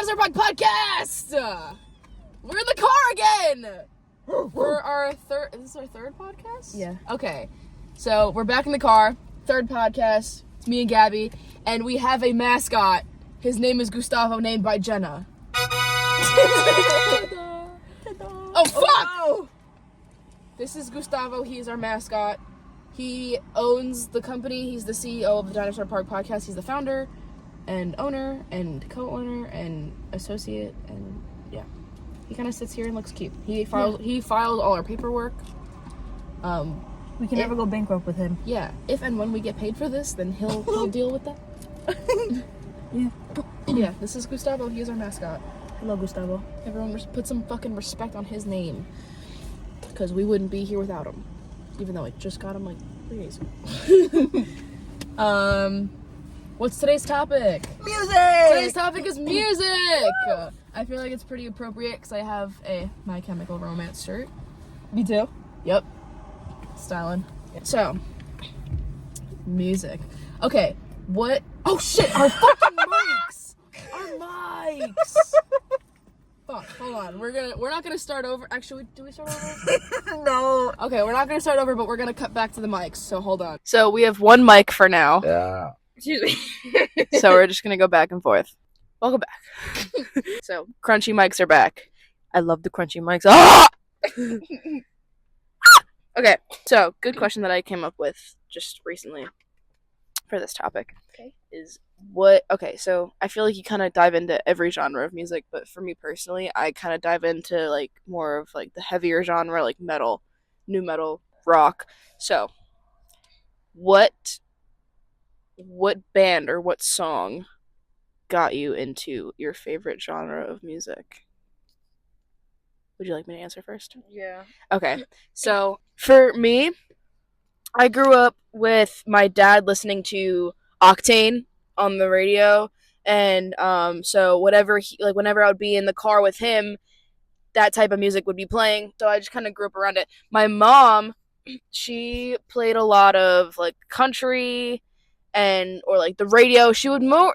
Dinosaur Park Podcast! We're in the car again! For our third... Is this our third podcast? Yeah. Okay. So, we're back in the car. Third podcast. It's me and Gabby. And we have a mascot. His name is Gustavo, named by Jenna. Oh, fuck! Oh, no. This is Gustavo. He is our mascot. He owns the company. He's the CEO of the Dinosaur Park Podcast. He's the founder and owner and co-owner and associate, and yeah. He kind of sits here and looks cute. He files all our paperwork. We can never go bankrupt with him. Yeah. If and when we get paid for this, then he'll deal with that. Yeah. Yeah, this is Gustavo. He is our mascot. Hello, Gustavo. Everyone put some fucking respect on his name. Because we wouldn't be here without him. Even though I just got him like 3 days ago. What's today's topic? Music! Today's topic is music! I feel like it's pretty appropriate because I have a My Chemical Romance shirt. Me too. Yep. Styling. So, music. Okay, what? Oh shit, our fucking mics! Our mics! Fuck, hold on. We're not gonna start over. Actually, do we start over? No. Okay, we're not gonna start over, but we're gonna cut back to the mics, so hold on. So we have one mic for now. Yeah. Excuse me. So we're just gonna go back and forth. Welcome back. So, crunchy mics are back. I love the crunchy mics. Ah! Okay, so good question that I came up with just recently for this topic. Okay. Is what, okay, so I feel like you kind of dive into every genre of music, but for me personally, I kind of dive into like more of like the heavier genre, like metal, new metal, rock. So, what band or what song got you into your favorite genre of music? Would you like me to answer first? Yeah. Okay. So, for me, I grew up with my dad listening to Octane on the radio, and so whenever I would be in the car with him, that type of music would be playing. So I just kind of grew up around it. My mom, she played a lot of like country or like the radio. She would more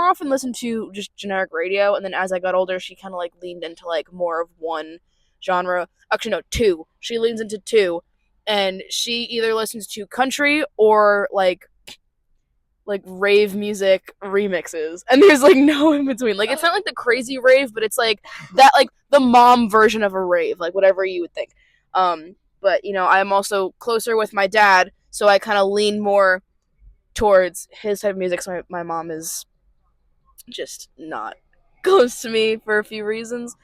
often listen to just generic radio, and then as I got older, she kind of like leaned into like more of one genre. Actually, no, two. She leans into two, and she either listens to country or like rave music remixes, and there's like no in between. Like it's not like the crazy rave, but it's like that, like the mom version of a rave, like whatever you would think. But you know, I'm also closer with my dad, so I kind of lean more towards his type of music. So my mom is just not close to me for a few reasons.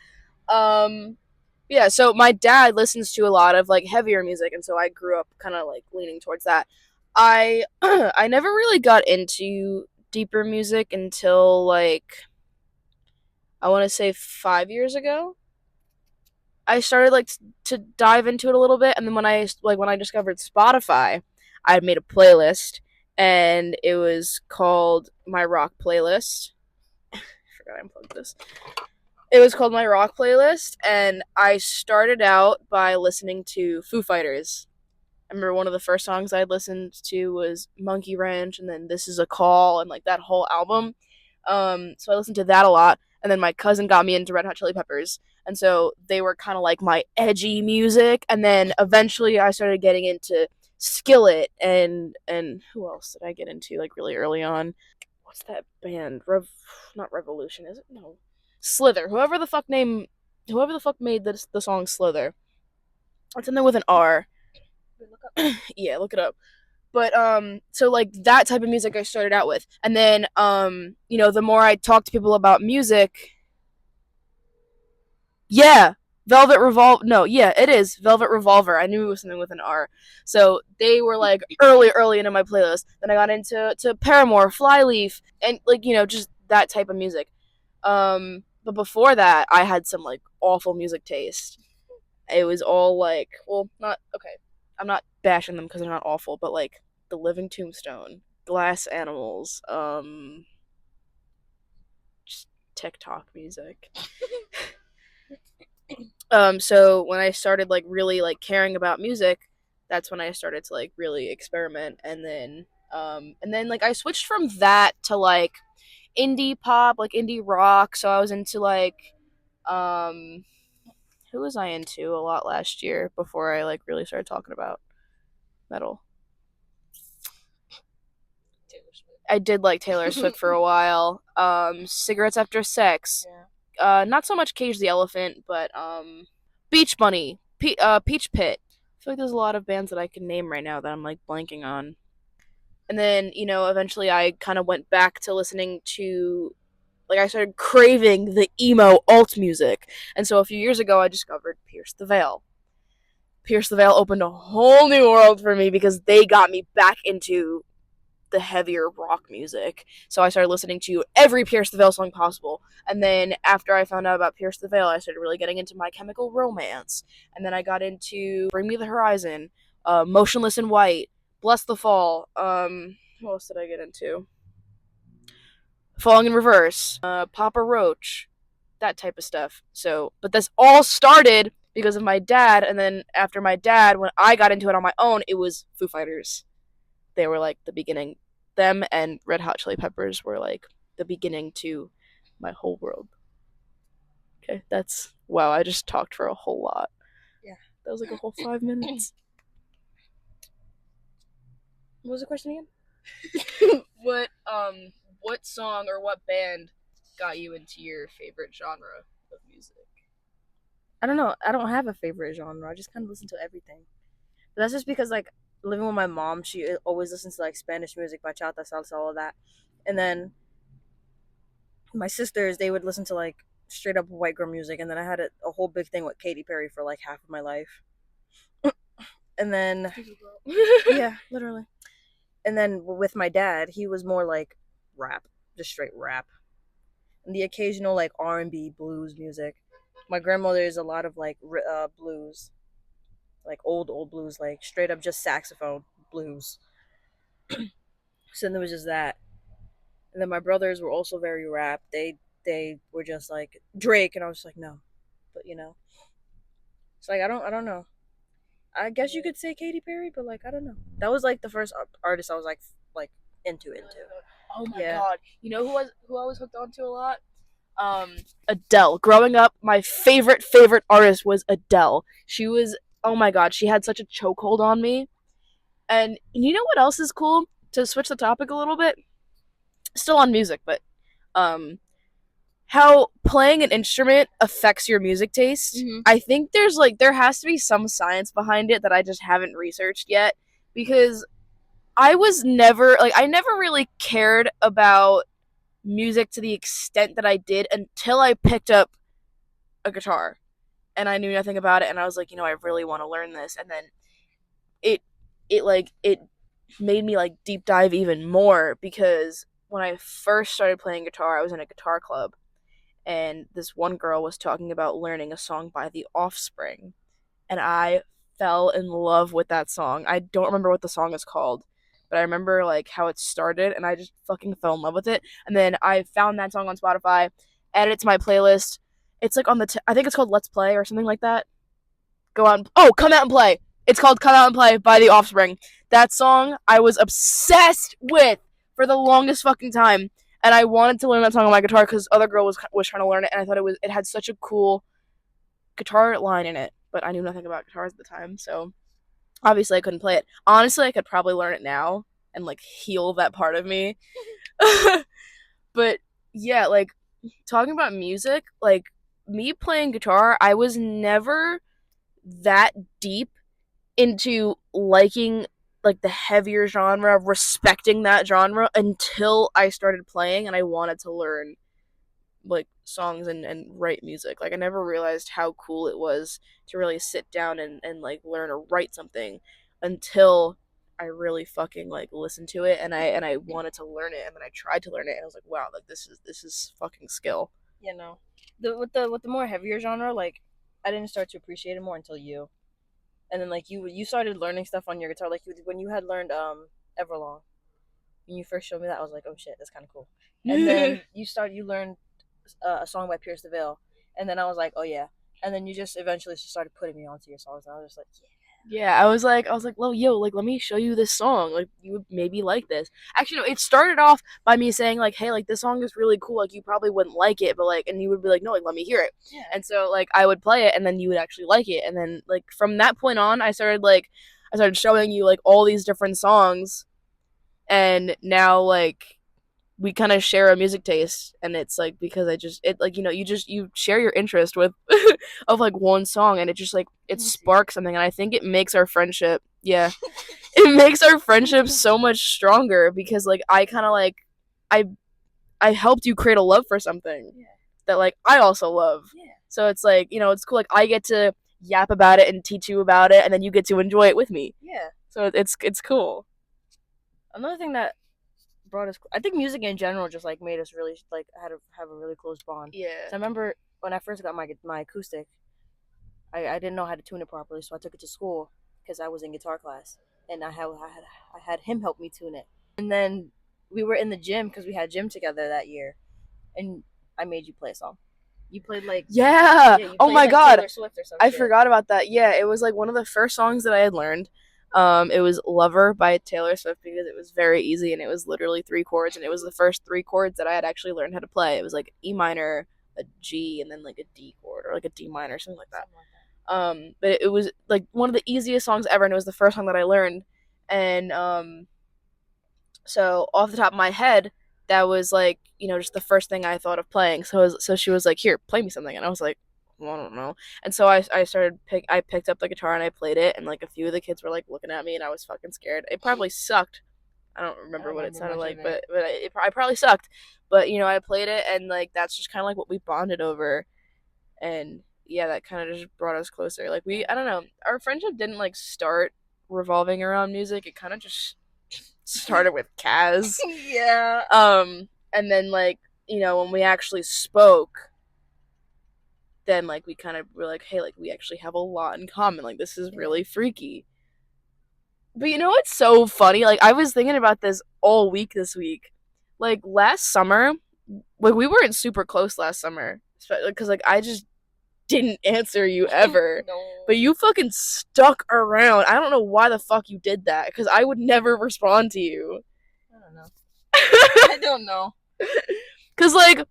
Yeah, so my dad listens to a lot of like heavier music, and so I grew up kind of like leaning towards that. I never really got into deeper music until like I want to say 5 years ago. I started like to dive into it a little bit, and then when I discovered Spotify, I had made a playlist, and it was called My Rock Playlist. I forgot I unplugged this. It was called My Rock Playlist, and I started out by listening to Foo Fighters. I remember one of the first songs I listened to was Monkey Wrench, and then This Is a Call, and like that whole album. So I listened to that a lot, and then my cousin got me into Red Hot Chili Peppers, and so they were kind of like my edgy music, and then eventually I started getting into Skillet, and who else did I get into like really early on? What's that band? Not Revolution, is it? No. Slither. Whoever the fuck made the song Slither. It's something with an R. Yeah, look it up. But so like that type of music I started out with, and then you know, the more I talk to people about music, yeah, Velvet Revolver. I knew it was something with an R. So they were like early into my playlist. Then I got into Paramore, Flyleaf, and like, you know, just that type of music. But before that, I had some like awful music taste. It was all like, well, not okay. I'm not bashing them because they're not awful, but like The Living Tombstone, Glass Animals, just TikTok music. So when I started like really like caring about music, that's when I started to like really experiment, and then like I switched from that to like indie pop, like indie rock. So I was into like um who was I into a lot last year before I like really started talking about metal. I did like Taylor Swift for a while. Cigarettes After Sex. Not so much Cage the Elephant, but Beach Bunny, Peach Pit. I feel like there's a lot of bands that I can name right now that I'm like blanking on. And then, eventually I kind of went back to listening to, like, I started craving the emo alt music. And so a few years ago, I discovered Pierce the Veil. Pierce the Veil opened a whole new world for me because they got me back into the heavier rock music. So I started listening to every Pierce the Veil song possible. And then after I found out about Pierce the Veil, I started really getting into My Chemical Romance. And then I got into Bring Me the Horizon, Motionless in White, Bless the Fall. What else did I get into? Falling in Reverse, Papa Roach, that type of stuff. So, but this all started because of my dad. And then after my dad, when I got into it on my own, it was Foo Fighters. They were like the beginning. Them and Red Hot Chili Peppers were like the beginning to my whole world. Okay, that's wow. I just talked for a whole lot. Yeah, that was like a whole 5 minutes. What was the question again? What song or what band got you into your favorite genre of music? I don't know. I don't have a favorite genre. I just kind of listen to everything. But that's just because, like, living with my mom, she always listens to, like, Spanish music, bachata, salsa, all of that. And then my sisters, they would listen to, like, straight up white girl music. And then I had a whole big thing with Katy Perry for, like, half of my life. And then, yeah, literally. And then with my dad, he was more like rap, just straight rap. And the occasional, like, R&B, blues music. My grandmother is a lot of, like, blues, like old blues, like straight up just saxophone blues. So there was just that. And then my brothers were also very rap. They were just like Drake, and I was like, no. But it's like I don't know. I guess you could say Katy Perry, but like I don't know. That was like the first artist I was like into. Oh my god! You know who I was hooked onto a lot? Adele. Growing up, my favorite artist was Adele. She was, oh my god, she had such a chokehold on me. And you know what else is cool? To switch the topic a little bit, still on music, but how playing an instrument affects your music taste. Mm-hmm. I think there has to be some science behind it that I just haven't researched yet, because I never really cared about music to the extent that I did until I picked up a guitar and I knew nothing about it, and I was like, I really want to learn this. And then it made me like deep dive even more, because when I first started playing guitar, I was in a guitar club, and this one girl was talking about learning a song by The Offspring, and I fell in love with that song. I don't remember what the song is called, but I remember like how it started, and I just fucking fell in love with it. And then I found that song on Spotify, added it to my playlist. It's like on I think it's called Let's Play or something like that. Go out. Come Out and Play. It's called Come Out and Play by The Offspring. That song I was obsessed with for the longest fucking time, and I wanted to learn that song on my guitar because other girl was trying to learn it, and I thought it had such a cool guitar line in it, but I knew nothing about guitars at the time, so obviously I couldn't play it. Honestly, I could probably learn it now and like heal that part of me. But yeah, like talking about music, like me playing guitar, I was never that deep into liking like the heavier genre, respecting that genre until I started playing and I wanted to learn like songs and write music. Like I never realized how cool it was to really sit down and like learn or write something until I really fucking like listened to it, and I wanted to learn it, and then I tried to learn it, and I was like, wow, like this is fucking skill. With the more heavier genre, like I didn't start to appreciate it more until you. And then like you started learning stuff on your guitar, like when you had learned Everlong. When you first showed me that, I was like, oh shit, that's kind of cool. And then you learned a song by Pierce the Veil, and then I was like, oh yeah. And then you just eventually just started putting me onto your songs, and I was just like, Yeah, I was like, well, yo, like, let me show you this song. Like, you would maybe like this. Actually, no, it started off by me saying, like, hey, like, this song is really cool. Like, you probably wouldn't like it, but, like, and you would be like, no, like, let me hear it. Yeah. And so, like, I would play it, and then you would actually like it. And then, like, from that point on, I started showing you, like, all these different songs. And now, like, we kind of share a music taste, and it's like because like you share your interest with of like one song, and it just like it sparks something, and I think it makes our friendship, yeah, it makes our friendship so much stronger because like I kind of like I I helped you create a love for something Yeah. that like I also love. Yeah. So it's like, it's cool, like I get to yap about it and teach you about it, and then you get to enjoy it with me. Yeah. So it's cool. Another thing that brought us, I think music in general just like made us really like had to have a really close bond. Yeah. So I remember when I first got my acoustic, I didn't know how to tune it properly, so I took it to school because I was in guitar class, and I had him help me tune it. And then we were in the gym because we had gym together that year, and I made you play a song. You played like Yeah. you Oh played, my like, god. Taylor Swift or something. I forgot about that. Yeah, it was like one of the first songs that I had learned. It was Lover by Taylor Swift because it was very easy and it was literally three chords, and it was the first three chords that I had actually learned how to play. It was like E minor, a G, and then like a D chord or like a D minor, something like that. But it was like one of the easiest songs ever, and it was the first song that I learned. And so off the top of my head, that was like just the first thing I thought of playing. So she was like, "Here, play me something," and I was like, well, I don't know. And so I picked up the guitar and I played it, and like a few of the kids were like looking at me, and I was fucking scared. It probably sucked. I don't remember what it sounded like, but I probably sucked. But I played it, and like that's just kind of like what we bonded over, and yeah, that kind of just brought us closer. Like I don't know, our friendship didn't like start revolving around music. It kind of just started with Kaz. Yeah. And then like when we actually spoke, then like we kind of were like, hey, like we actually have a lot in common. Like this is really freaky. But what's so funny? Like I was thinking about this all week this week. Like last summer, like we weren't super close last summer, because like I just didn't answer you ever. No. But you fucking stuck around. I don't know why the fuck you did that, because I would never respond to you. I don't know. I don't know. Because like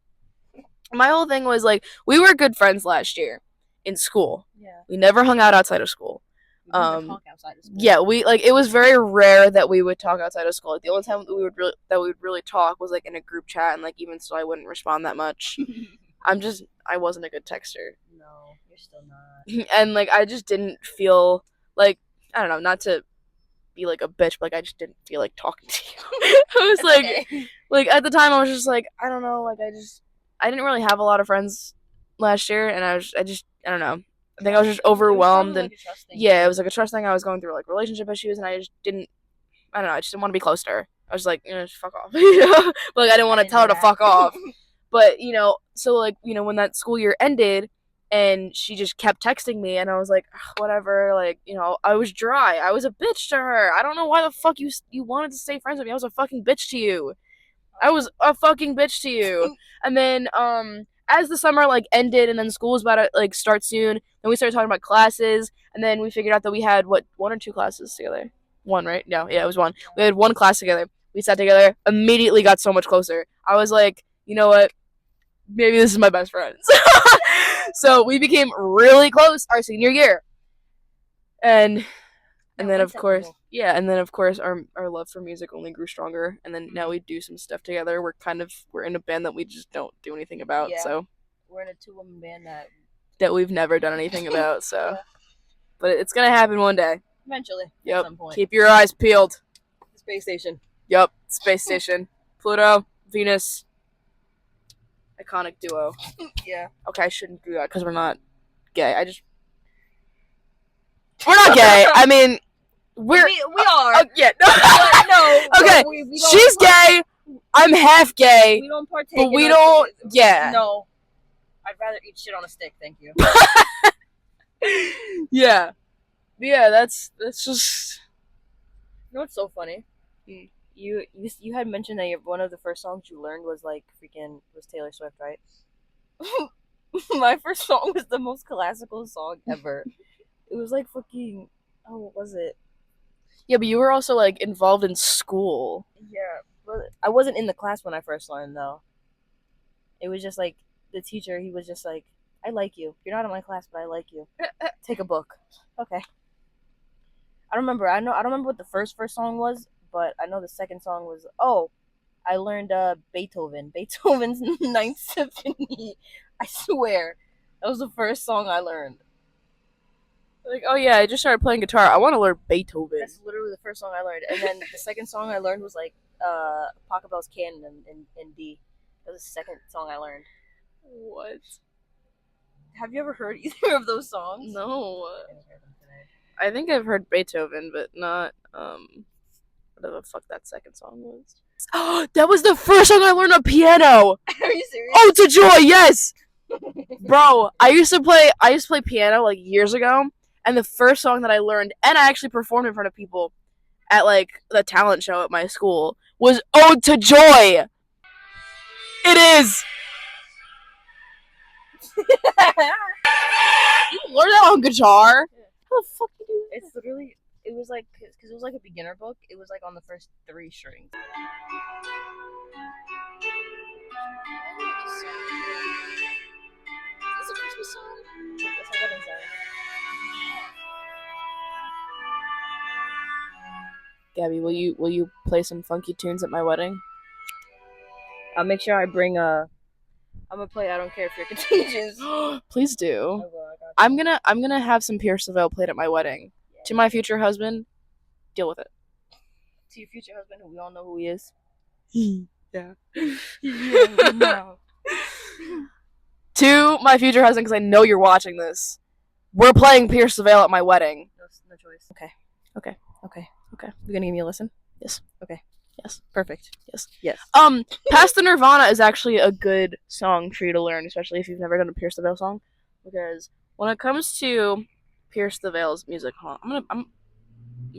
my whole thing was like we were good friends last year in school. Yeah. We never hung out outside of school. We never talk outside of school. Yeah, we like it was very rare that we would talk outside of school. Like the only time we would really talk was like in a group chat, and like even so I wouldn't respond that much. I wasn't a good texter. No, you're still not. And like I just didn't feel like, I don't know, not to be like a bitch, but like I just didn't feel like talking to you. I was like Okay. like at the time I was just like, I don't know, like I didn't really have a lot of friends last year, and I don't know. I think I was just overwhelmed, and yeah, it was like a trust thing. I was going through like relationship issues, and I just didn't. I don't know. I just didn't want to be close to her. I was like, just fuck off. But like I didn't want to tell her to fuck off. But so like when that school year ended, and she just kept texting me, and I was like, whatever. Like I was dry. I was a bitch to her. I don't know why the fuck you wanted to stay friends with me. I was a fucking bitch to you. I was a fucking bitch to you. And then as the summer like ended, and then school was about to like start soon, then we started talking about classes, and then we figured out that we had one or two classes together. One, right? No, yeah, it was one. We had one class together. We sat together, immediately got so much closer. I was like, you know what? Maybe this is my best friend. So we became really close our senior year. And then of course our love for music only grew stronger, and then now we do some stuff together. We're in a band that we just don't do anything about. Yeah. So we're in a 2-woman band that we've never done anything about. So yeah. But it's gonna happen one day. Eventually. Yep. At some point. Keep your eyes peeled. Space station. Yep. Space station. Pluto, Venus. Iconic duo. Yeah. Okay, I shouldn't do that because we're not gay. We're not gay. I mean, we are. Yeah. No. Okay. We she's gay. I'm half gay. We don't partake. But we don't. Yeah. No. I'd rather eat shit on a stick. Thank you. Yeah. Yeah. That's just. You know what's so funny? You had mentioned that one of the first songs you learned was like was Taylor Swift, right? My first song was the most classical song ever. It was like fucking, Oh, what was it? Yeah, but you were also like involved in school. Yeah, but I wasn't in the class when I first learned though. It was just like the teacher. He was just like, "I like you. You're not in my class, but I like you. Take a book." Okay. I don't remember. I don't remember what the first song was, but I know the second song was. Oh, I learned Beethoven's Ninth Symphony. I swear, that was the first song I learned. Like, oh yeah, I just started playing guitar. I want to learn Beethoven. That's literally the first song I learned, and then the second song I learned was like Pachelbel's Canon in D. That was the second song I learned. What? Have you ever heard either of those songs? No. I think I've heard Beethoven, but not whatever the fuck that second song was. Oh, that was the first song I learned on piano. Are you serious? Oh, to joy, yes. Bro, I used to play piano like years ago, and the first song that I learned, and I actually performed in front of people at like the talent show at my school, was Ode to Joy. It is. You learned that on guitar? How the fuck you do that? It's literally, it was like, because it was like a beginner book, it was like on the first 3 strings. Is this a Christmas song? That's a wedding song. Gabby, will you play some funky tunes at my wedding? I'll make sure I bring I'm gonna play I Don't Care If You're Contagious. Please do. I'm gonna have some Pierce the Veil played at my wedding. Yeah. To my future husband, deal with it. To your future husband, who we all know who he is. Yeah. No. To my future husband, because I know you're watching this, we're playing Pierce the Veil at my wedding. No choice. Okay. You gonna give me a listen? Yes. Okay. Yes. Perfect. Yes. Past the Nirvana is actually a good song for you to learn, especially if you've never done a Pierce the Veil song, because when it comes to Pierce the Veil's music,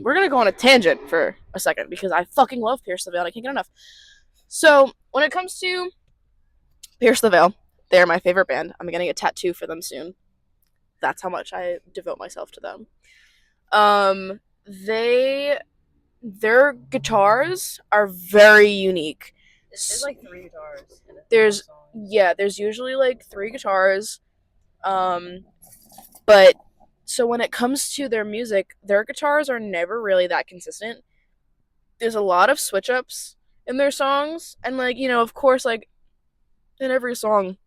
we're gonna go on a tangent for a second because I fucking love Pierce the Veil and I can't get enough. So when it comes to Pierce the Veil, they're my favorite band. I'm getting a tattoo for them soon. That's how much I devote myself to them. Their guitars are very unique. There's like 3 guitars. There's usually like 3 guitars. But so when it comes to their music, their guitars are never really that consistent. There's a lot of switch ups in their songs, and like, you know, of course, like in every song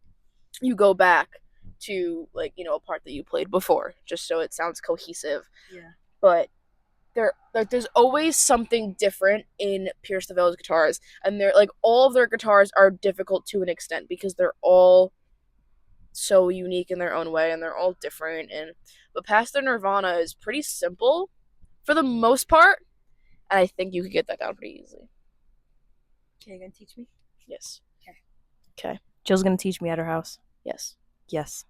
you go back to like, you know, a part that you played before just so it sounds cohesive. Yeah. But there's always something different in Pierce the Veil's guitars, and they're like all of their guitars are difficult to an extent because they're all so unique in their own way and they're all different. But Past the Nirvana is pretty simple for the most part, and I think you could get that down pretty easily. Okay, you gonna teach me? Yes. Okay. Jill's gonna teach me at her house. Yes. Yes.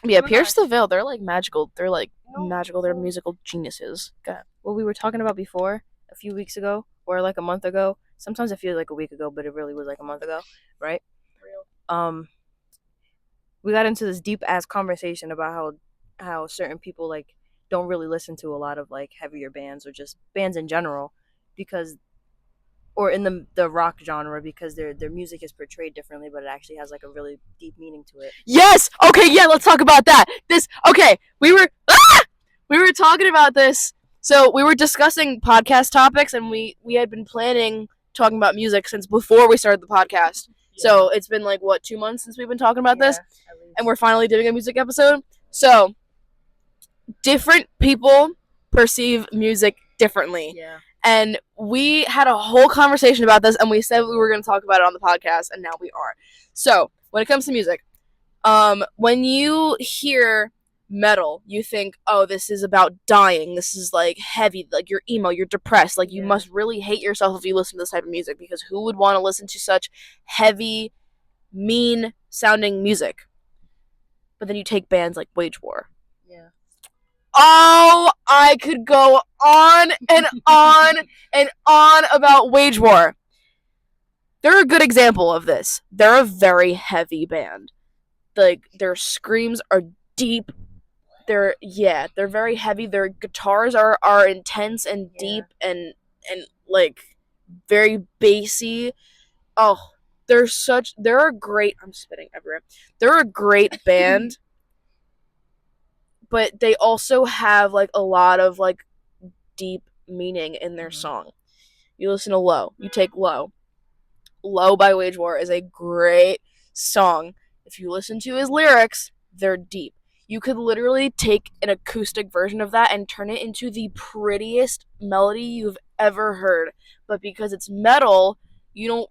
Yeah, Pierce the Veil, they're like magical. They're like magical. They're musical geniuses. God. What we were talking about before, a few weeks ago, or like a month ago. Sometimes it feels like a week ago, but it really was like a month ago, right? Real. We got into this deep ass conversation about how certain people like don't really listen to a lot of like heavier bands or just bands in general, because, or in the rock genre, because their music is portrayed differently, but it actually has like a really deep meaning to it. Yes. Okay. Yeah. Let's talk about that. We were talking about this. So we were discussing podcast topics, and we had been planning talking about music since before we started the podcast. Yeah. So it's been like 2 months since we've been talking about this, and we're finally doing a music episode. So different people perceive music differently. Yeah. And we had a whole conversation about this, and we said we were going to talk about it on the podcast, and now we are. So, when it comes to music, when you hear metal, you think, oh, this is about dying, this is, like, heavy, like, you're emo, you're depressed, like, you must really hate yourself if you listen to this type of music, because who would want to listen to such heavy, mean-sounding music? But then you take bands like Wage War. Yeah. Oh, I could go on and on and on about Wage War. They're a good example of this. They're a very heavy band. like their screams are deep. They're very heavy. Their guitars are intense and deep and like very bassy. Oh, they're a great I'm spitting everywhere. They're a great band, but they also have like a lot of like deep meaning in their song. You listen to Low. You take Low. Low by Wage War is a great song. If you listen to his lyrics, they're deep. You could literally take an acoustic version of that and turn it into the prettiest melody you've ever heard. But because it's metal, you're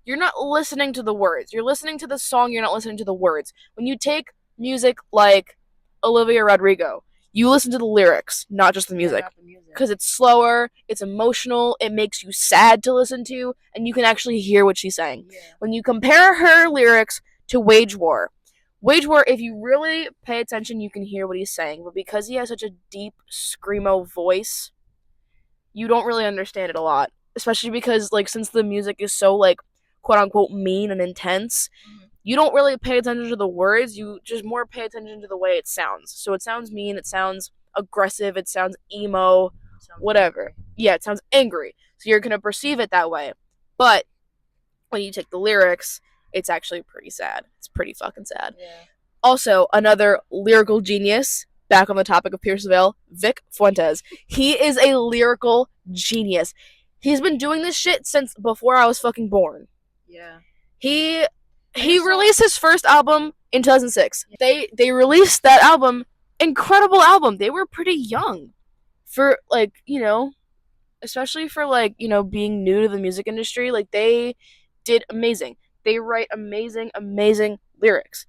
not listening to the words. You're listening to the song, you're not listening to the words. When you take music like Olivia Rodrigo, you listen to the lyrics, not just the music. Because it's slower, it's emotional, it makes you sad to listen to, and you can actually hear what she's saying. Yeah. When you compare her lyrics to Wage War, if you really pay attention, you can hear what he's saying. But because he has such a deep, screamo voice, you don't really understand it a lot. Especially because, like, since the music is so, like, quote-unquote mean and intense, you don't really pay attention to the words. You just more pay attention to the way it sounds. So it sounds mean, it sounds aggressive, it sounds emo, whatever. Yeah, it sounds angry. So you're going to perceive it that way. But when you take the lyrics, it's actually pretty sad. It's pretty fucking sad. Yeah. Also, another lyrical genius, back on the topic of Pierce the Veil, Vic Fuentes. He is a lyrical genius. He's been doing this shit since before I was fucking born. Yeah. He released his first album in 2006. Yeah. They released that album, incredible album. They were pretty young for, like, you know, especially for, like, you know, being new to the music industry. Like, they did amazing. They write amazing lyrics,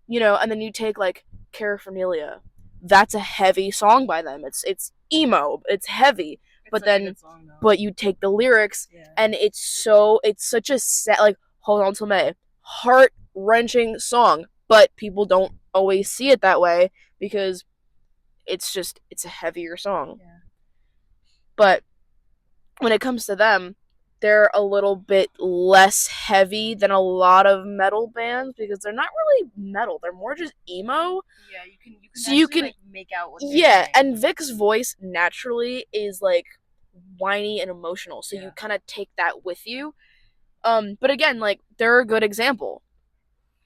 you know. And then you take like Paraphernalia. That's a heavy song by them. It's emo. It's heavy. But then, but you take the lyrics, and it's such a sad, like, Hold On Till May, heart-wrenching song. But people don't always see it that way because it's a heavier song. Yeah. But when it comes to them, they're a little bit less heavy than a lot of metal bands because they're not really metal. They're more just emo. Yeah, you can like, make out what they're saying. And Vic's voice naturally is like whiny and emotional, so you kind of take that with you. But again, like, they're a good example.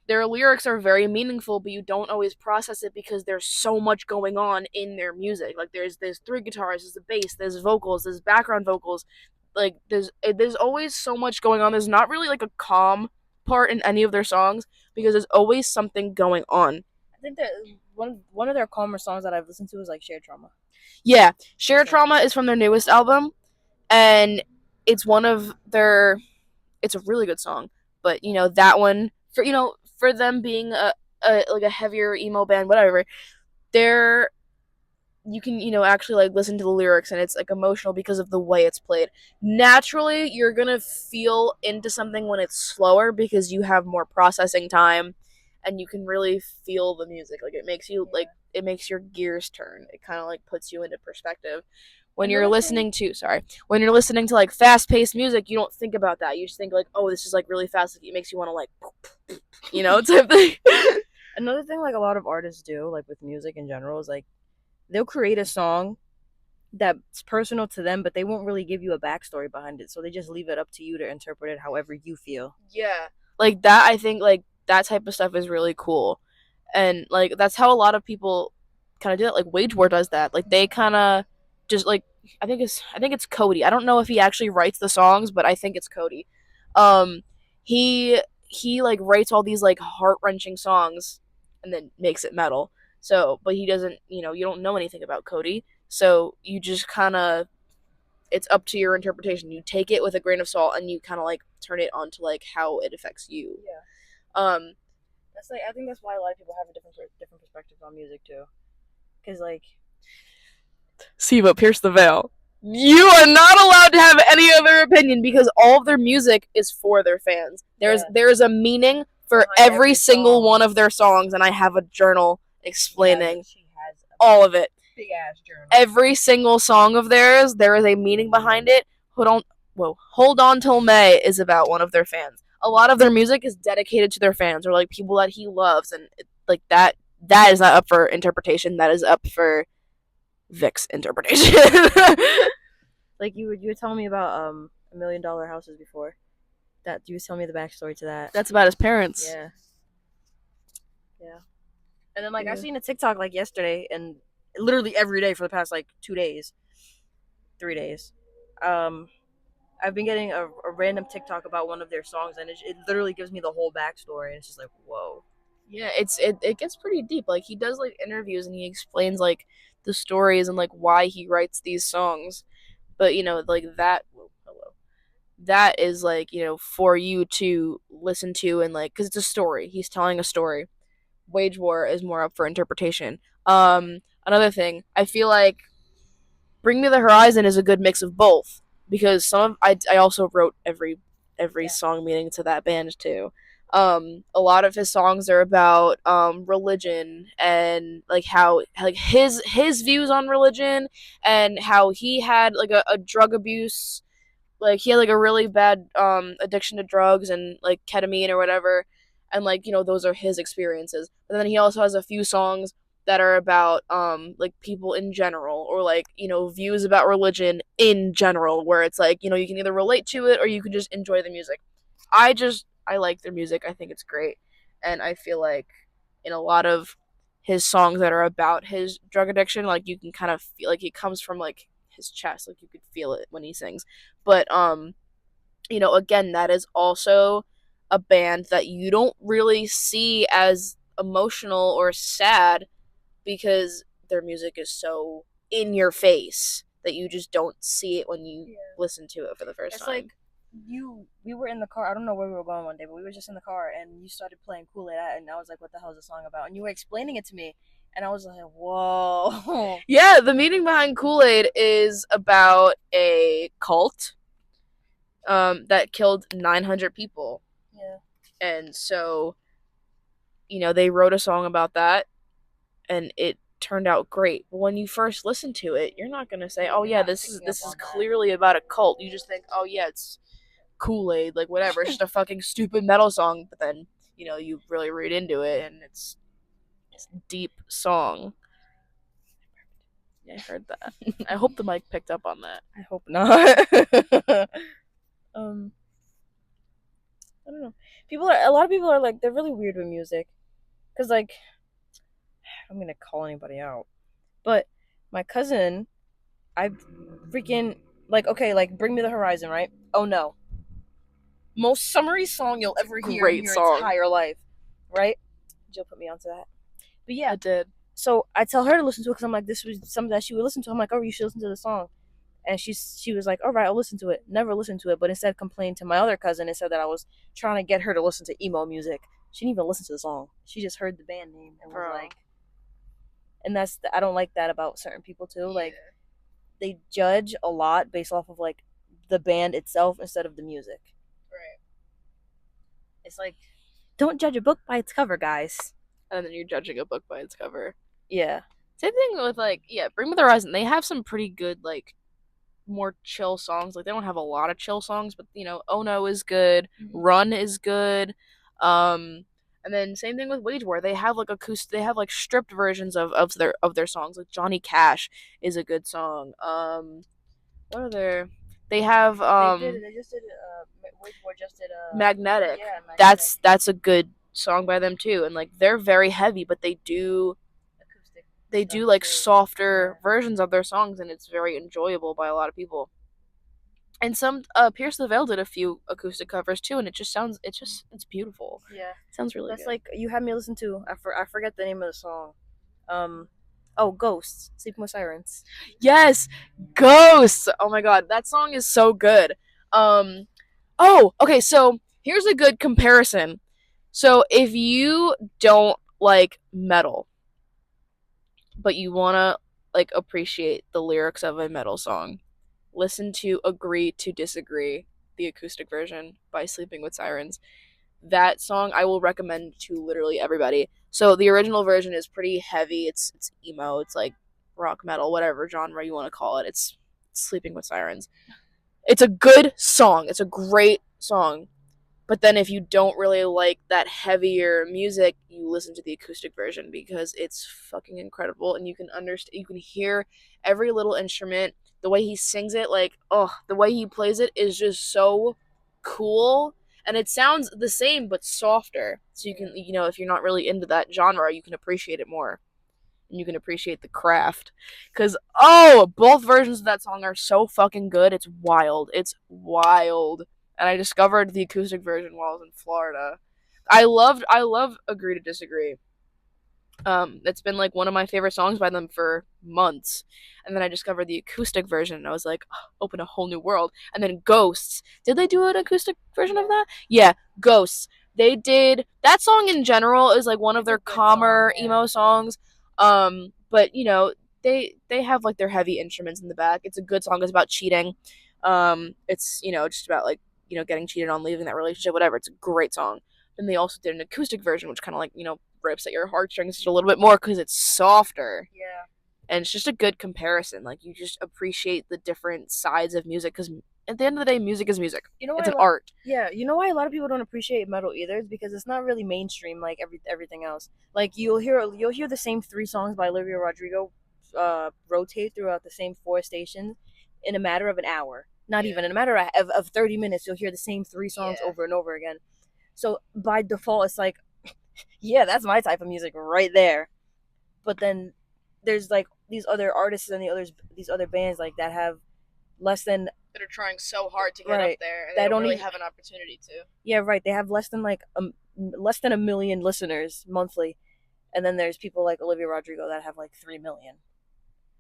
Their lyrics are very meaningful, but you don't always process it because there's so much going on in their music. Like, there's 3 guitars, there's the bass, there's vocals, there's background vocals. Like, there's always so much going on. There's not really like a calm part in any of their songs because there's always something going on. I think that one of their calmer songs that I've listened to is like Shared Trauma. Yeah, Shared Trauma is from their newest album, and it's it's a really good song. But, you know, that one, for them being a heavier emo band, whatever, you can, you know, actually like listen to the lyrics, and it's like emotional because of the way it's played. Naturally, you're gonna feel into something when it's slower because you have more processing time, and you can really feel the music. Like, it makes you like, it makes your gears turn. It kind of like puts you into perspective. When you're listening to like fast-paced music, you don't think about that. You just think like, oh, this is like really fast. It makes you want to like, you know, type thing. Another thing like a lot of artists do, like with music in general, is like they'll create a song that's personal to them, but they won't really give you a backstory behind it. So they just leave it up to you to interpret it however you feel. Yeah. Like that, I think like that type of stuff is really cool. And like that's how a lot of people kind of do it. Like Wage War does that. Like they kind of just like, I think it's Cody. I don't know if he actually writes the songs, but I think it's Cody. He like writes all these like heart-wrenching songs and then makes it metal. So, but he doesn't, you know, you don't know anything about Cody. So you just kind of, it's up to your interpretation. You take it with a grain of salt and you kind of like turn it onto like how it affects you. Yeah. That's like, I think that's why a lot of people have a different perspective on music too. Because like, Siva, Pierce the Veil. You are not allowed to have any other opinion because all of their music is for their fans. There's a meaning for every single one of their songs, and I have a journal explaining all of it. Big ass journal. Every single song of theirs, there is a meaning behind it. Hold On Till May is about one of their fans. a lot of their music is dedicated to their fans or like people that he loves, and like that is not up for interpretation. That is up for Vic's interpretation. Like you were telling me about $1 million houses before. That you was telling me the backstory to that. That's about his parents. Yeah. Yeah. And then like Yeah. I seen a TikTok like yesterday, and literally every day for the past like 2 days, 3 days. I've been getting a random TikTok about one of their songs, and it literally gives me the whole backstory, and it's just like, whoa. Yeah, it gets pretty deep. Like he does like interviews and he explains like the stories and like why he writes these songs. But like that. Whoa, hello. That is like for you to listen to and like because it's a story. He's telling a story. Wage War is more up for interpretation. Another thing, I feel like Bring Me the Horizon is a good mix of both because I also wrote every song meaning to that band too. A lot of his songs are about religion and like how like his views on religion and how he had like a drug abuse, like he had like a really bad addiction to drugs and like ketamine or whatever, and like those are his experiences. But then he also has a few songs that are about like people in general or like views about religion in general, where it's like you can either relate to it or you can just enjoy the music. I like their music. I think it's great, and I feel like in a lot of his songs that are about his drug addiction, like you can kind of feel like it comes from like his chest, like you could feel it when he sings. But again, that is also a band that you don't really see as emotional or sad because their music is so in your face that you just don't see it when you listen to it for the first It's time. like we were in the car. I don't know where we were going one day, but we were just in the car, and you started playing Kool-Aid, and I was like, "What the hell is the song about?" And you were explaining it to me, and I was like, "Whoa!" Yeah, the meaning behind Kool-Aid is about a cult that killed 900 people. Yeah. And so, they wrote a song about that, and it turned out great. But when you first listen to it, you're not gonna say, "Oh yeah, this is clearly about a cult." You just think, "Oh yeah, it's Kool-Aid, like whatever. It's just a fucking stupid metal song." But then, you really read into it, and it's a deep song. Yeah, I heard that. I hope the mic picked up on that. I hope not. I don't know. A lot of people are like, they're really weird with music, cause like, I'm gonna call anybody out, but my cousin, I freaking like, okay, like Bring Me the Horizon, right? Oh no, most summery song you'll ever hear Great in your song. entire life, right? Jill put me onto that, but yeah, I did. so I tell her to listen to it because I'm like, this was something that she would listen to. I'm like, oh, you should listen to the song. And she was like, all right, I'll listen to it. Never listened to it, but instead complained to my other cousin and said that I was trying to get her to listen to emo music. She didn't even listen to the song. She just heard the band name and was like, and I don't like that about certain people too. Like they judge a lot based off of like the band itself instead of the music. Right. It's like, don't judge a book by its cover, guys. And then you're judging a book by its cover. Yeah. Same thing with like, Bring Me the Horizon. They have some pretty good like more chill songs. Like they don't have a lot of chill songs, but Oh No is good. Mm-hmm. Run is good. And then same thing with Wage War. They have like they have like stripped versions of their songs. Like Johnny Cash is a good song. What are there? They have They just did Wage War just did Magnetic. Yeah, Magnetic. That's a good song by them too. And like they're very heavy, but they do like softer versions of their songs, and it's very enjoyable by a lot of people. And some Pierce the Veil did a few acoustic covers too, and it's beautiful. Yeah, it sounds really. That's good. Like you had me listen to. I forget the name of the song. Ghosts, Sleeping with Sirens. Yes, Ghosts. Oh my god, that song is so good. Okay, so here's a good comparison. So if you don't like metal, but you want to like appreciate the lyrics of a metal song, listen to Agree to Disagree, the acoustic version by Sleeping with Sirens. That song I will recommend to literally everybody. So the original version is pretty heavy. It's emo. It's like rock metal, whatever genre you want to call it. It's Sleeping with Sirens. It's a good song. It's a great song. But then if you don't really like that heavier music, you listen to the acoustic version because it's fucking incredible and you can understand, you can hear every little instrument, the way he sings it, like, oh, the way he plays it is just so cool, and it sounds the same but softer. So you can, if you're not really into that genre, you can appreciate it more. And you can appreciate the craft. Cause both versions of that song are so fucking good. It's wild. It's wild. And I discovered the acoustic version while I was in Florida. I love Agree to Disagree. It's been like one of my favorite songs by them for months. And then I discovered the acoustic version and I was like, oh, open a whole new world. And then Ghosts. Did they do an acoustic version of that? Yeah, Ghosts. They did that song in general is like one of their calmer emo songs. But they have like their heavy instruments in the back. It's a good song. It's about cheating. It's just about like getting cheated on, leaving that relationship, whatever. It's a great song. Then they also did an acoustic version, which kind of like rips at your heartstrings just a little bit more because it's softer. Yeah. And it's just a good comparison. Like you just appreciate the different sides of music because at the end of the day, music is music. You know it's why an art. Yeah, you know why a lot of people don't appreciate metal either is because it's not really mainstream like everything else. Like you'll hear the same 3 songs by Olivia Rodrigo rotate throughout the same 4 stations in a matter of an hour. Not even in a matter of 30 minutes, you'll hear the same 3 songs over and over again. So by default, it's like, yeah, that's my type of music right there. But then there's like these other artists and these other bands like that have less than That are trying so hard to get Right. up there, and That they don't don't really even- have an opportunity to. yeah, right. They have less than a million listeners monthly, and then there's people like Olivia Rodrigo that have like 3 million,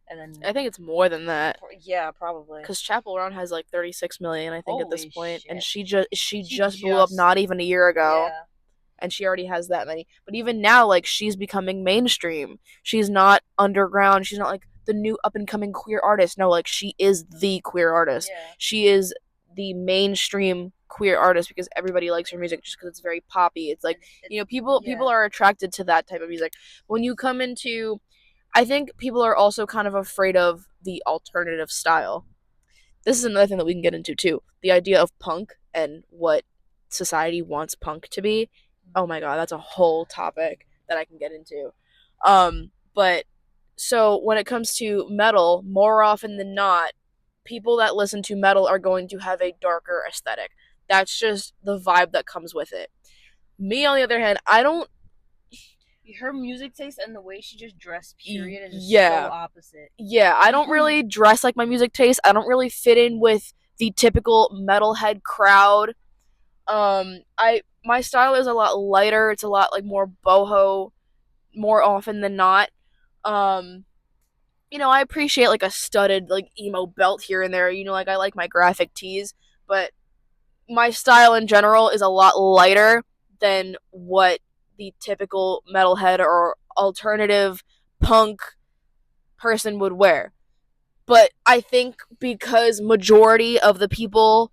and then I think it's more than that. yeah, probably. Because Chapel Roan has like 36 million, I think, at this Holy point, and shit. she just blew up not even a year ago, Yeah. and she already has that many. But even now, like she's becoming mainstream. She's not underground. She's not like the new up and coming queer artist. No, like she is the queer artist. Yeah. She is the mainstream queer artist because everybody likes her music just because it's very poppy. It's like people are attracted to that type of music. When you come into, I think people are also kind of afraid of the alternative style. This is another thing that we can get into too. The idea of punk and what society wants punk to be. Oh my god, that's a whole topic that I can get into. But so when it comes to metal, more often than not, people that listen to metal are going to have a darker aesthetic. That's just the vibe that comes with it. Me, on the other hand, I don't. Her music taste and the way she just dressed, period, is Yeah. so opposite. Yeah, I don't really dress like my music taste. I don't really fit in with the typical metalhead crowd. My style is a lot lighter. It's a lot like more boho, more often than not. Um, I appreciate like a studded like emo belt here and there. Like I like my graphic tees, but my style in general is a lot lighter than what the typical metalhead or alternative punk person would wear. But I think because majority of the people,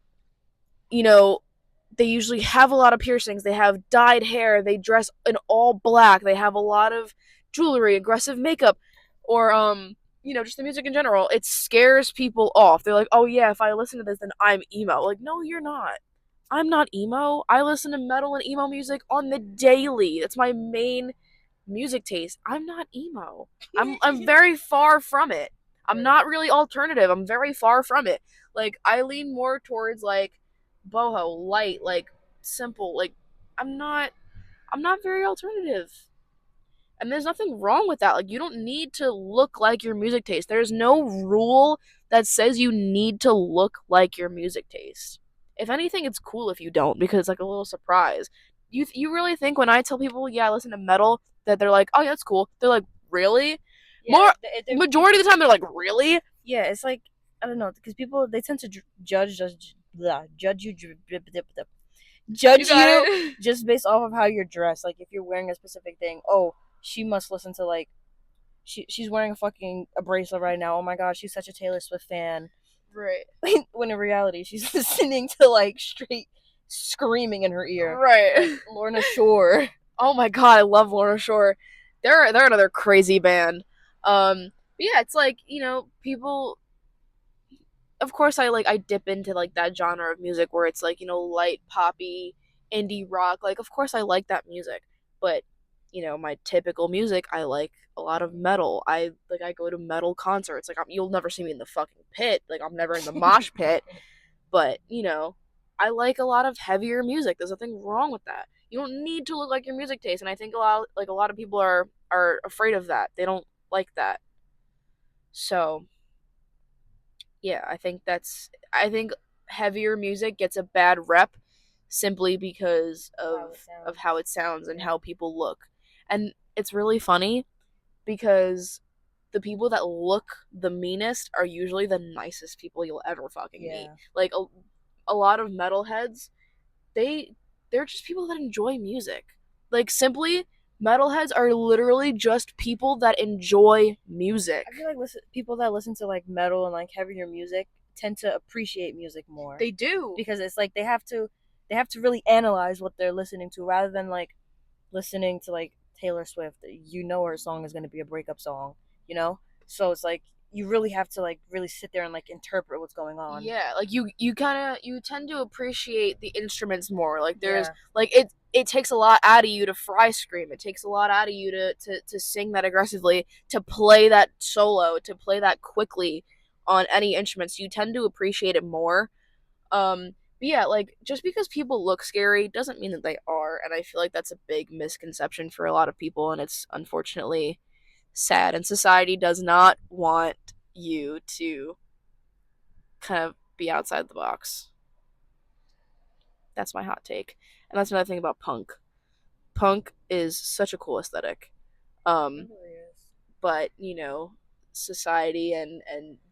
they usually have a lot of piercings, they have dyed hair, they dress in all black, they have a lot of jewelry, aggressive makeup, or just the music in general, it scares people off. They're like, oh yeah, if I listen to this, then I'm emo. Like, no, you're not. I'm not emo. I listen to metal and emo music on the daily. That's my main music taste. I'm not emo. I'm very far from it. I'm not really alternative. I'm very far from it. Like I lean more towards like boho, light, like simple. Like I'm not very alternative. And there's nothing wrong with that. Like you don't need to look like your music taste. There's no rule that says you need to look like your music taste. If anything, it's cool if you don't because it's like a little surprise. You really think when I tell people, yeah, I listen to metal, that they're like, oh yeah, that's cool. They're like, really? Yeah, Majority of the time, they're like, really? Yeah, it's like I don't know because people they tend to judge you just based off of how you're dressed. Like if you're wearing a specific thing, oh, she must listen to like she's wearing a bracelet right now. Oh my gosh, she's such a Taylor Swift fan. Right. When in reality, she's listening to like straight screaming in her ear. Right. Like Lorna Shore. Oh my god, I love Lorna Shore. They're another crazy band. But yeah, it's like people. Of course, I dip into like that genre of music where it's like light poppy, indie rock. Like, of course, I like that music, but my typical music, I like a lot of metal. I go to metal concerts. Like, you'll never see me in the fucking pit. Like, I'm never in the mosh pit, but I like a lot of heavier music. There's nothing wrong with that. You don't need to look like your music taste, and I think a lot of people are afraid of that. They don't like that. So yeah, I think heavier music gets a bad rep simply because of how it sounds and how people look. And it's really funny because the people that look the meanest are usually the nicest people you'll ever fucking meet. Like a lot of metalheads, they're just people that enjoy music. Like, simply, metalheads are literally just people that enjoy music. I feel like people that listen to like metal and like heavier music tend to appreciate music more. They do. Because it's like they have to really analyze what they're listening to rather than like listening to like Taylor Swift. Her song is going to be a breakup song, So it's like you really have to like really sit there and like interpret what's going on. Yeah, like you tend to appreciate the instruments more. Like, there's Yeah. like it takes a lot out of you to fry scream. It takes a lot out of you to sing that aggressively, to play that solo, to play that quickly on any instruments. You tend to appreciate it more. But yeah, like, just because people look scary doesn't mean that they are, and I feel like that's a big misconception for a lot of people, and it's unfortunately sad, and society does not want you to kind of be outside the box. That's my hot take. And that's another thing about punk. Punk is such a cool aesthetic. But, society and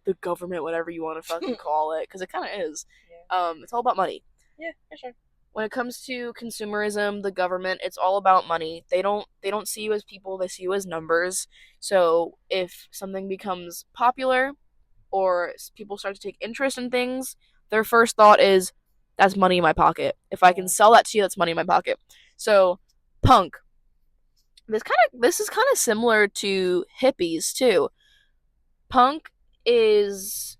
the government, whatever you want to fucking call it, because it kind of is. Yeah. It's all about money. Yeah, for sure. When it comes to consumerism, the government, it's all about money. They don't see you as people, they see you as numbers. So if something becomes popular or people start to take interest in things, their first thought is, that's money in my pocket. If I can sell that to you, that's money in my pocket. So punk, this is kind of similar to hippies too. Punk is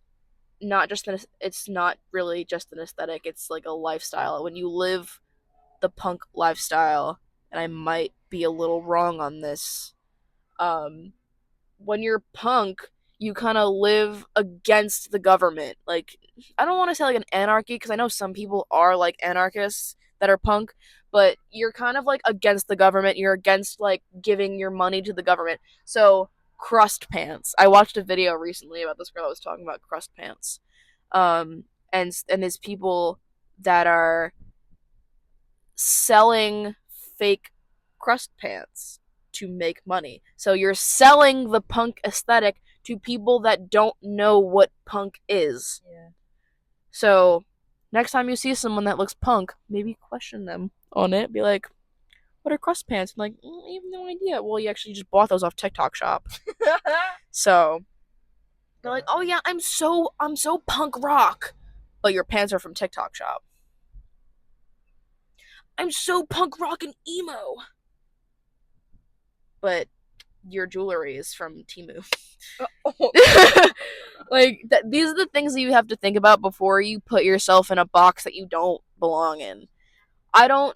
it's not really just an aesthetic, it's like a lifestyle. When you live the punk lifestyle, and I might be a little wrong on this, when you're punk, you kind of live against the government. Like, I don't want to say like an anarchy, because I know some people are like anarchists that are punk, but you're kind of like against the government. You're against like giving your money to the government. So, crust pants. I watched a video recently about this girl that was talking about crust pants. And there's people that are selling fake crust pants to make money. So you're selling the punk aesthetic to people that don't know what punk is. Yeah. So next time you see someone that looks punk, maybe question them on it. Be like, what are crust pants? I'm like, I have no idea. Well, you actually just bought those off TikTok Shop. So they're like, oh yeah, I'm so punk rock, but your pants are from TikTok Shop. I'm so punk rock and emo, but your jewelry is from Temu. Like, these are the things that you have to think about before you put yourself in a box that you don't belong in. I don't.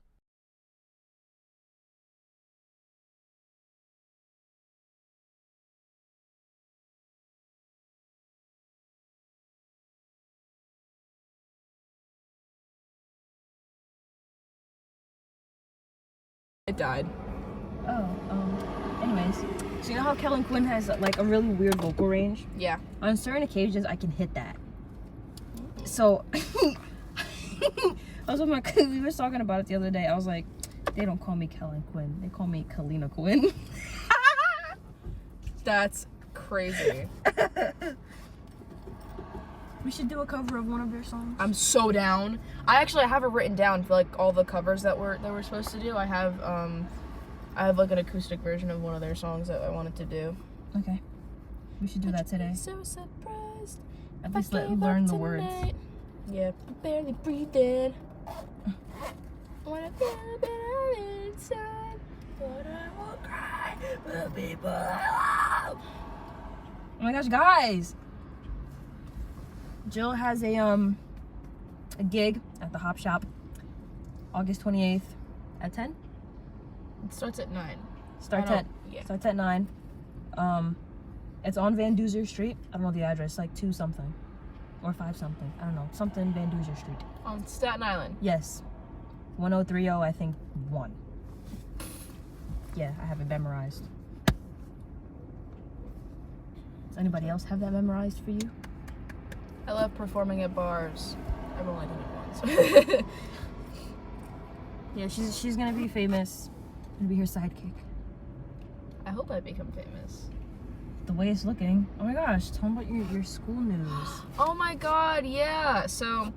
It died. Anyways, so you know how Kellen Quinn has like a really weird vocal range? Yeah. On certain occasions, I can hit that. So, I was with my cousin, we were talking about it the other day. I was like, they don't call me Kellen Quinn, they call me Kalina Quinn. That's crazy. We should do a cover of one of their songs. I'm so down. I have it written down for like all the covers that we're supposed to do. I have like an acoustic version of one of their songs that I wanted to do. Okay. We should do that today. So surprised. At least learn the words. Yeah, barely breathing. When I feel a bit inside, but I will cry for people I love. Oh my gosh, guys! Jill has a gig at the Hop Shop August 28th at 10. It starts at 9. Starts I at don't- yeah. starts at 9. It's on Van Duzer Street. I don't know the address, like 2 something or 5 something. I don't know, something Van Duzer Street. On Staten Island. Yes, 1030, I think 1. Yeah, I have it memorized. Does anybody else have that memorized for you? I love performing at bars. I've only done it once. Yeah, she's gonna be famous. Gonna be her sidekick. I hope I become famous. The way it's looking. Oh my gosh, tell me about your school news. Oh my god, yeah. So,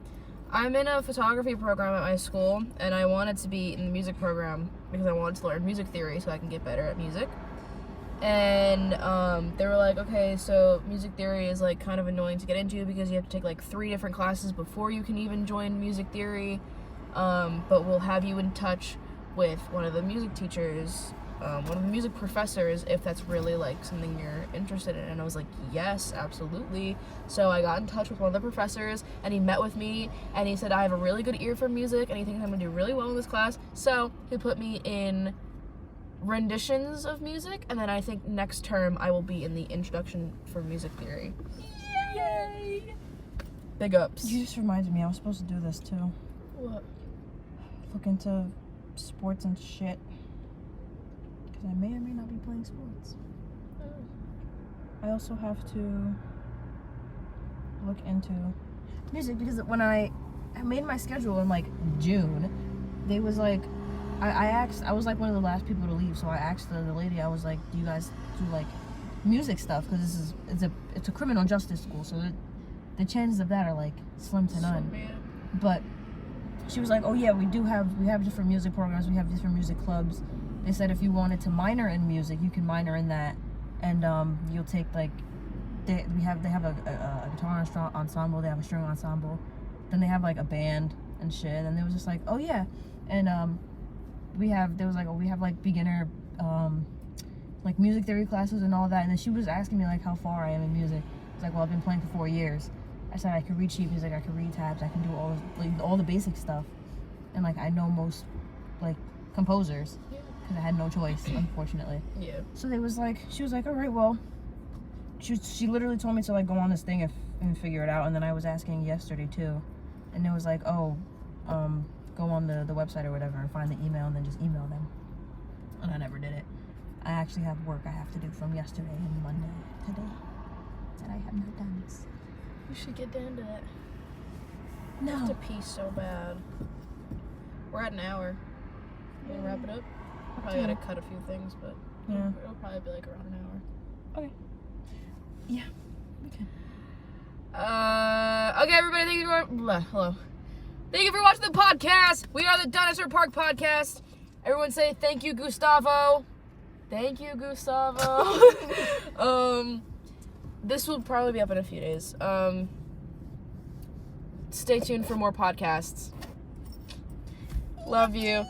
I'm in a photography program at my school, and I wanted to be in the music program because I wanted to learn music theory so I can get better at music. And they were like, okay, so music theory is like kind of annoying to get into because you have to take like 3 different classes before you can even join music theory. But we'll have you in touch with one of the music teachers, one of the music professors, if that's really like something you're interested in. And I was like, yes, absolutely. So I got in touch with one of the professors, and he met with me, and he said I have a really good ear for music, and he thinks I'm gonna do really well in this class. So he put me in renditions of music, and then I think next term I will be in the introduction for music theory. Yay! Big ups. You just reminded me, I was supposed to do this too. What? Look into sports and shit. Because I may or may not be playing sports. I also have to look into music because when I made my schedule in like June, they was like, I asked, I was like one of the last people to leave, so I asked the lady, I was like, do you guys do like music stuff? Because it's a criminal justice school, so the chances of that are like slim to none. But she was like, oh yeah, we have different music programs, we have different music clubs. They said if you wanted to minor in music, you can minor in that, and you'll take like they have a guitar ensemble, they have a string ensemble, then they have like a band and shit, and it was just like, oh yeah, and we have like beginner like music theory classes and all that. And then she was asking me like how far I am in music. I was like, well, I've been playing for 4 years. I said I could read sheet music, I could read tabs, I can do all the basic stuff, and like I know most like composers because I had no choice, unfortunately. Yeah. So they was like, she was like, all right, well, she literally told me to like go on this thing and figure it out. And then I was asking yesterday too, and it was like, oh, go on the website or whatever and find the email and then just email them. And I never did it. I actually have work I have to do from yesterday and Monday today that I have not done. We should get down to that. No. I have to pee so bad. We're at an hour. You wanna wrap it up? Probably gotta cut a few things, but Yeah. it'll probably be like around an hour. Okay. Yeah. Okay. Okay, everybody, thank you for hello. Thank you for watching the podcast. We are the Dinosaur Park Podcast. Everyone say thank you, Gustavo. Thank you, Gustavo. This will probably be up in a few days. Stay tuned for more podcasts. Love you.